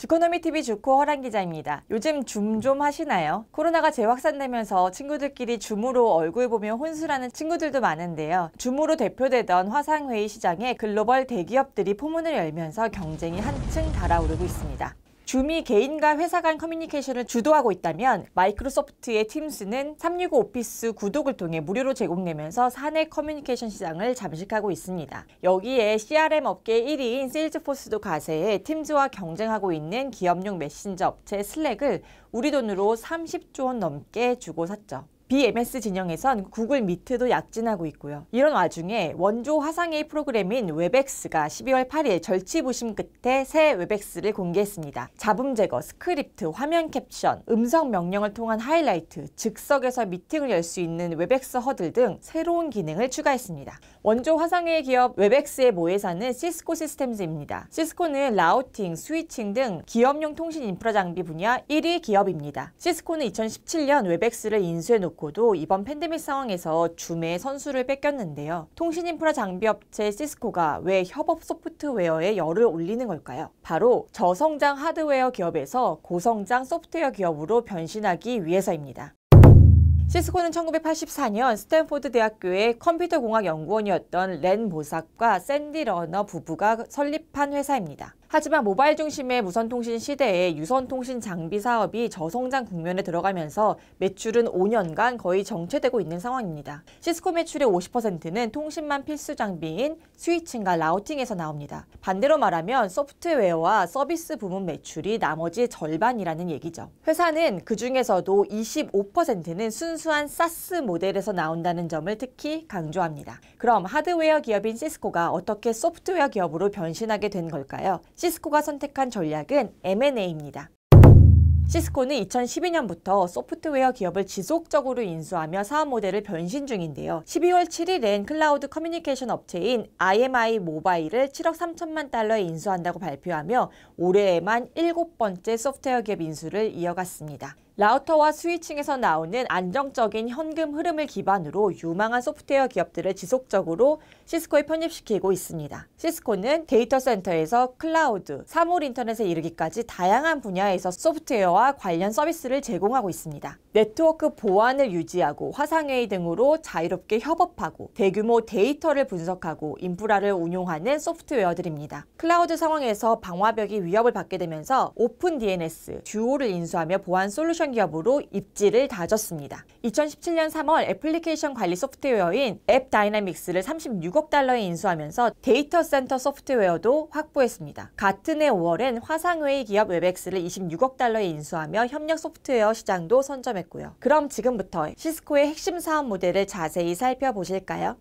주코노미TV 주코 허란 기자입니다. 요즘 줌 좀 하시나요? 코로나가 재확산되면서 친구들끼리 줌으로 얼굴 보며 혼술하는 친구들도 많은데요. 줌으로 대표되던 화상회의 시장에 글로벌 대기업들이 포문을 열면서 경쟁이 한층 달아오르고 있습니다. 줌이 개인과 회사 간 커뮤니케이션을 주도하고 있다면 마이크로소프트의 팀스는 365 오피스 구독을 통해 무료로 제공되면서 사내 커뮤니케이션 시장을 잠식하고 있습니다. 여기에 CRM 업계 1위인 세일즈포스도 가세해 팀즈와 경쟁하고 있는 기업용 메신저 업체 슬랙을 우리 돈으로 30조 원 넘게 주고 샀죠. BMS 진영에선 구글 미트도 약진하고 있고요. 이런 와중에 원조 화상회의 프로그램인 웹엑스가 12월 8일 절치부심 끝에 새 웹엑스를 공개했습니다. 잡음 제거, 스크립트, 화면 캡션, 음성 명령을 통한 하이라이트, 즉석에서 미팅을 열 수 있는 웹엑스 허들 등 새로운 기능을 추가했습니다. 원조 화상회의 기업 웹엑스의 모회사는 시스코 시스템즈입니다. 시스코는 라우팅, 스위칭 등 기업용 통신 인프라 장비 분야 1위 기업입니다. 시스코는 2017년 웹엑스를 인수해놓고도 이번 팬데믹 상황에서 줌의 선수를 뺏겼는데요. 통신 인프라 장비 업체 시스코가 왜 협업 소프트웨어에 열을 올리는 걸까요? 바로 저성장 하드웨어 기업에서 고성장 소프트웨어 기업으로 변신하기 위해서입니다. 시스코는 1984년 스탠포드 대학교의 컴퓨터공학 연구원이었던 렌 모삭과 샌디 러너 부부가 설립한 회사입니다. 하지만 모바일 중심의 무선통신 시대에 유선통신 장비 사업이 저성장 국면에 들어가면서 매출은 5년간 거의 정체되고 있는 상황입니다. 시스코 매출의 50%는 통신망 필수 장비인 스위칭과 라우팅에서 나옵니다. 반대로 말하면 소프트웨어와 서비스 부문 매출이 나머지 절반이라는 얘기죠. 회사는 그 중에서도 25%는 순수한 사스 모델에서 나온다는 점을 특히 강조합니다. 그럼 하드웨어 기업인 시스코가 어떻게 소프트웨어 기업으로 변신하게 된 걸까요? 시스코가 선택한 전략은 M&A입니다. 시스코는 2012년부터 소프트웨어 기업을 지속적으로 인수하며 사업 모델을 변신 중인데요. 12월 7일엔 클라우드 커뮤니케이션 업체인 IMI 모바일을 7억 3천만 달러에 인수한다고 발표하며 올해에만 7번째 소프트웨어 기업 인수를 이어갔습니다. 라우터와 스위칭에서 나오는 안정적인 현금 흐름을 기반으로 유망한 소프트웨어 기업들을 지속적으로 시스코에 편입시키고 있습니다. 시스코는 데이터 센터에서 클라우드, 사물 인터넷에 이르기까지 다양한 분야에서 소프트웨어와 관련 서비스를 제공하고 있습니다. 네트워크 보안을 유지하고 화상회의 등으로 자유롭게 협업하고 대규모 데이터를 분석하고 인프라를 운용하는 소프트웨어들입니다. 클라우드 상황에서 방화벽이 위협을 받게 되면서 오픈 DNS, 듀오를 인수하며 보안 솔루션 기업으로 입지를 다졌습니다. 2017년 3월 애플리케이션 관리 소프트웨어인 앱 다이나믹스를 36억 달러에 인수하면서 데이터 센터 소프트웨어도 확보했습니다. 같은 해 5월엔 화상회의 기업 웹엑스를 26억 달러에 인수하며 협력 소프트웨어 시장도 선점했고요. 그럼 지금부터 시스코의 핵심 사업 모델을 자세히 살펴보실까요?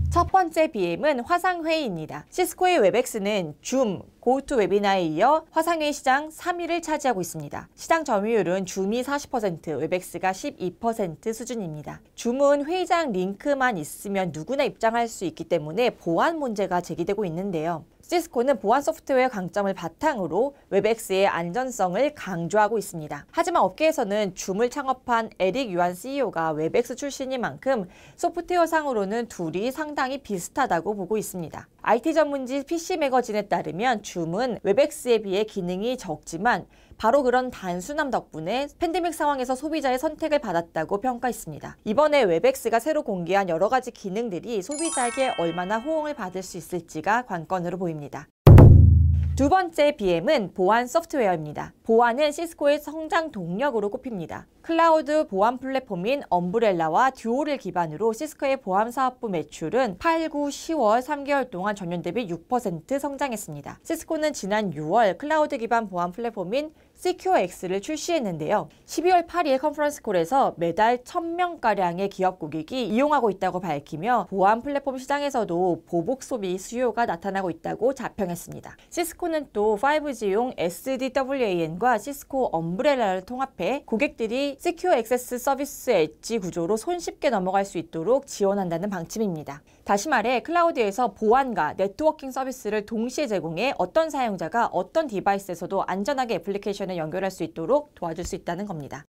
첫 번째 BM은 화상회의입니다. 시스코의 웹엑스는 줌, 고투웨비나에 이어 화상회의 시장 3위를 차지하고 있습니다. 시장 점유율은 줌이 40%, 웹엑스가 12% 수준입니다. 줌은 회의장 링크만 있으면 누구나 입장할 수 있기 때문에 보안 문제가 제기되고 있는데요. 시스코는 보안 소프트웨어 강점을 바탕으로 웹엑스의 안전성을 강조하고 있습니다. 하지만 업계에서는 줌을 창업한 에릭 유안 CEO가 웹엑스 출신인 만큼 소프트웨어상으로는 둘이 상당히 비슷하다고 보고 있습니다. IT 전문지 PC 매거진에 따르면 줌은 웹엑스에 비해 기능이 적지만 바로 그런 단순함 덕분에 팬데믹 상황에서 소비자의 선택을 받았다고 평가했습니다. 이번에 웹엑스가 새로 공개한 여러 가지 기능들이 소비자에게 얼마나 호응을 받을 수 있을지가 관건으로 보입니다. 두 번째 BM은 보안 소프트웨어입니다. 보안은 시스코의 성장 동력으로 꼽힙니다. 클라우드 보안 플랫폼인 엄브렐라와 듀오를 기반으로 시스코의 보안 사업부 매출은 8, 9, 10월 3개월 동안 전년 대비 6% 성장했습니다. 시스코는 지난 6월 클라우드 기반 보안 플랫폼인 시큐어X를 출시했는데요. 12월 8일 컨퍼런스콜에서 매달 1000명가량의 기업 고객이 이용하고 있다고 밝히며 보안 플랫폼 시장에서도 보복 소비 수요가 나타나고 있다고 자평했습니다. 시스코는 또 5G용 SDWAN과 시스코 엄브렐라를 통합해 고객들이 시큐어 액세스 서비스 엣지 구조로 손쉽게 넘어갈 수 있도록 지원한다는 방침입니다. 다시 말해 클라우드에서 보안과 네트워킹 서비스를 동시에 제공해 어떤 사용자가 어떤 디바이스에서도 안전하게 애플리케이션을 연결할 수 있도록 도와줄 수 있다는 겁니다.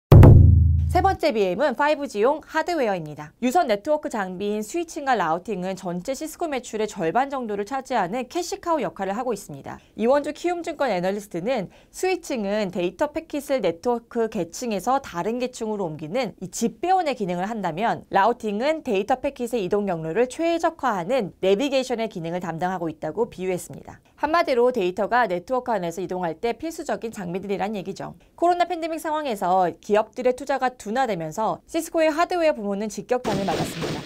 세 번째 BM은 5G용 하드웨어입니다. 유선 네트워크 장비인 스위칭과 라우팅은 전체 시스코 매출의 절반 정도를 차지하는 캐시카우 역할을 하고 있습니다. 이원주 키움증권 애널리스트는 스위칭은 데이터 패킷을 네트워크 계층에서 다른 계층으로 옮기는 이 집배원의 기능을 한다면 라우팅은 데이터 패킷의 이동 경로를 최적화하는 내비게이션의 기능을 담당하고 있다고 비유했습니다. 한마디로 데이터가 네트워크 안에서 이동할 때 필수적인 장비들이란 얘기죠. 코로나 팬데믹 상황에서 기업들의 투자가 둔화되면서 시스코의 하드웨어 부문은 직격탄을 맞았습니다.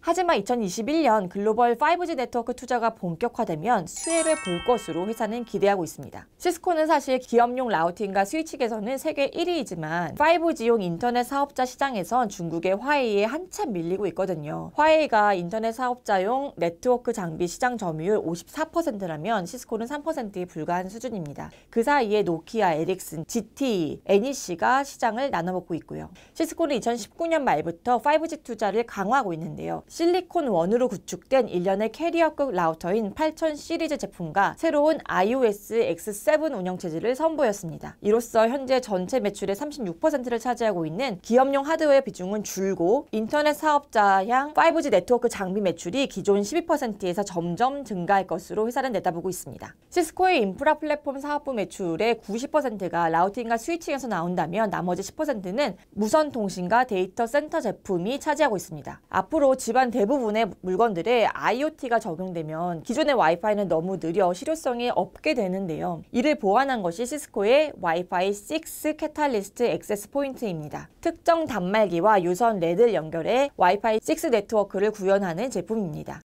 하지만 2021년 글로벌 5G 네트워크 투자가 본격화되면 수혜를 볼 것으로 회사는 기대하고 있습니다. 시스코는 사실 기업용 라우팅과 스위칭에서는 세계 1위이지만 5G용 인터넷 사업자 시장에선 중국의 화웨이에 한참 밀리고 있거든요. 화웨이가 인터넷 사업자용 네트워크 장비 시장 점유율 54%라면 시스코는 3%에 불과한 수준입니다. 그 사이에 노키아, 에릭슨, ZTE, NEC가 시장을 나눠먹고 있고요. 시스코는 2019년 말부터 5G 투자를 강화하고 있는데요. 실리콘원으로 구축된 일련의 캐리어급 라우터인 8000 시리즈 제품과 새로운 iOS X7 운영체제를 선보였습니다. 이로써 현재 전체 매출의 36%를 차지하고 있는 기업용 하드웨어 비중은 줄고 인터넷 사업자향 5G 네트워크 장비 매출이 기존 12%에서 점점 증가할 것으로 회사는 내다보고 있습니다. 시스코의 인프라 플랫폼 사업부 매출의 90%가 라우팅과 스위칭에서 나온다면 나머지 10%는 무선 통신과 데이터 센터 제품이 차지하고 있습니다. 앞으로 집안 대부분의 물건들에 IoT가 적용되면 기존의 와이파이는 너무 느려 실효성이 없게 되는데요. 이를 보완한 것이 시스코의 와이파이 6 캐탈리스트 액세스 포인트입니다. 특정 단말기와 유선 랜을 연결해 와이파이 6 네트워크를 구현하는 제품입니다.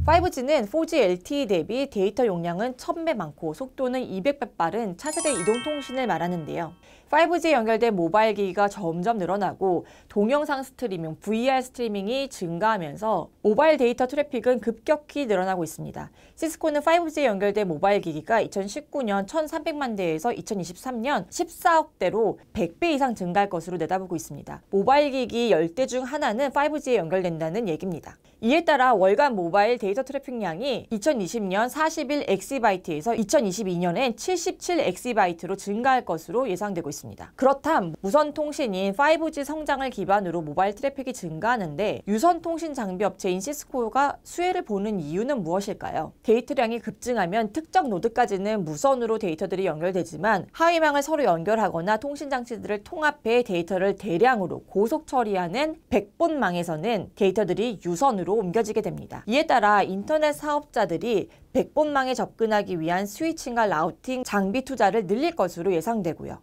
5G는 4G LTE 대비 데이터 용량은 1000배 많고 속도는 200배 빠른 차세대 이동통신을 말하는데요. 5G에 연결된 모바일 기기가 점점 늘어나고 동영상 스트리밍, VR 스트리밍이 증가하면서 모바일 데이터 트래픽은 급격히 늘어나고 있습니다. 시스코는 5G에 연결된 모바일 기기가 2019년 1300만 대에서 2023년 14억 대로 100배 이상 증가할 것으로 내다보고 있습니다. 모바일 기기 10대 중 하나는 5G에 연결된다는 얘기입니다. 이에 따라 월간 모바일 데이터 트래픽량이 2020년 41엑시바이트에서 2022년엔 77엑시바이트로 증가할 것으로 예상되고 있습니다. 그렇다면 무선 통신인 5G 성장을 기반으로 모바일 트래픽이 증가하는데 유선 통신 장비 업체인 시스코가 수혜를 보는 이유는 무엇일까요? 데이터량이 급증하면 특정 노드까지는 무선으로 데이터들이 연결되지만 하위망을 서로 연결하거나 통신 장치들을 통합해 데이터를 대량으로 고속 처리하는 백본망에서는 데이터들이 유선으로 옮겨지게 됩니다. 이에 따라 인터넷 사업자들이 백본망에 접근하기 위한 스위칭과 라우팅 장비 투자를 늘릴 것으로 예상되고요.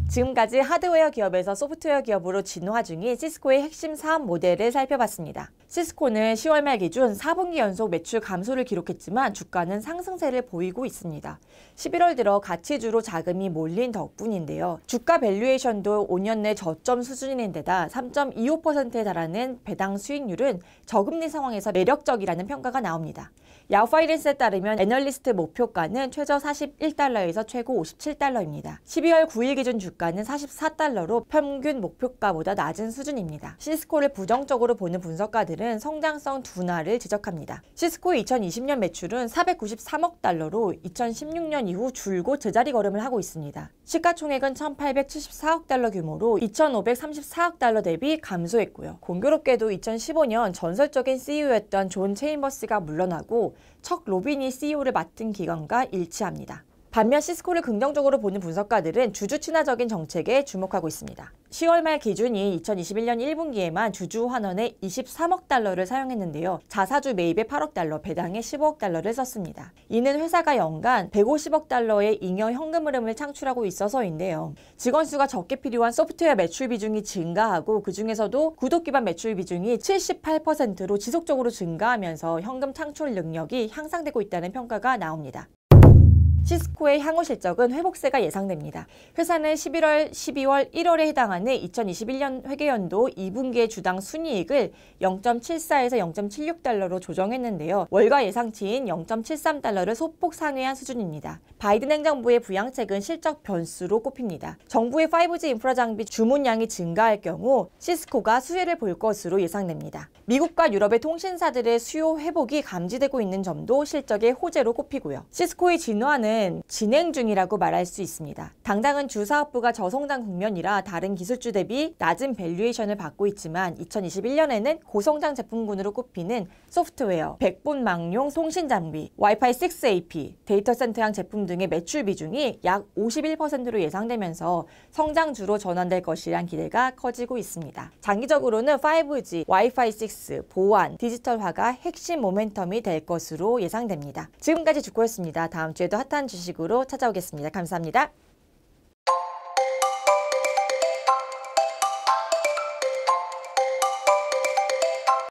지금까지 하드웨어 기업에서 소프트웨어 기업으로 진화 중인 시스코의 핵심 사업 모델을 살펴봤습니다. 시스코는 10월 말 기준 4분기 연속 매출 감소를 기록했지만 주가는 상승세를 보이고 있습니다. 11월 들어 가치주로 자금이 몰린 덕분인데요. 주가 밸류에이션도 5년 내 저점 수준인데다 3.25%에 달하는 배당 수익률은 저금리 상황에서 매력적이라는 평가가 나옵니다. 야후 파이낸스에 따르면 애널리스트 목표가는 최저 41달러에서 최고 57달러입니다. 12월 9일 기준 주가는 44달러로 평균 목표가보다 낮은 수준입니다. 시스코를 부정적으로 보는 분석가들은 성장성 둔화를 지적합니다. 시스코의 2020년 매출은 493억 달러로 2016년 이후 줄곧 제자리 걸음을 하고 있습니다. 시가총액은 1874억 달러 규모로 2534억 달러 대비 감소했고요. 공교롭게도 2015년 전설적인 CEO였던 존 체인버스가 물러나고 척 로빈이 CEO를 맡은 기간과 일치합니다. 반면 시스코를 긍정적으로 보는 분석가들은 주주 친화적인 정책에 주목하고 있습니다. 10월 말 기준이 2021년 1분기에만 주주 환원에 23억 달러를 사용했는데요. 자사주 매입에 8억 달러, 배당에 15억 달러를 썼습니다. 이는 회사가 연간 150억 달러의 잉여 현금 흐름을 창출하고 있어서인데요. 직원 수가 적게 필요한 소프트웨어 매출 비중이 증가하고 그 중에서도 구독 기반 매출 비중이 78%로 지속적으로 증가하면서 현금 창출 능력이 향상되고 있다는 평가가 나옵니다. 시스코의 향후 실적은 회복세가 예상됩니다. 회사는 11월, 12월, 1월에 해당하는 2021년 회계연도 2분기의 주당 순이익을 0.74에서 0.76달러로 조정했는데요. 월가 예상치인 0.73달러를 소폭 상회한 수준입니다. 바이든 행정부의 부양책은 실적 변수로 꼽힙니다. 정부의 5G 인프라 장비 주문량이 증가할 경우 시스코가 수혜를 볼 것으로 예상됩니다. 미국과 유럽의 통신사들의 수요 회복이 감지되고 있는 점도 실적의 호재로 꼽히고요. 시스코의 진화는 현재는 진행 중이라고 말할 수 있습니다. 당장은 주 사업부가 저성장 국면이라 다른 기술주 대비 낮은 밸류에이션을 받고 있지만 2021년에는 고성장 제품군으로 꼽히는 소프트웨어, 백본망용 통신 장비, 와이파이 6AP, 데이터 센터형 제품 등의 매출 비중이 약 51%로 예상되면서 성장주로 전환될 것이란 기대가 커지고 있습니다. 장기적으로는 5G, 와이파이 6, 보안, 디지털화가 핵심 모멘텀이 될 것으로 예상됩니다. 지금까지 주코였습니다. 다음 주에도 핫한 주식으로 찾아오겠습니다. 감사합니다.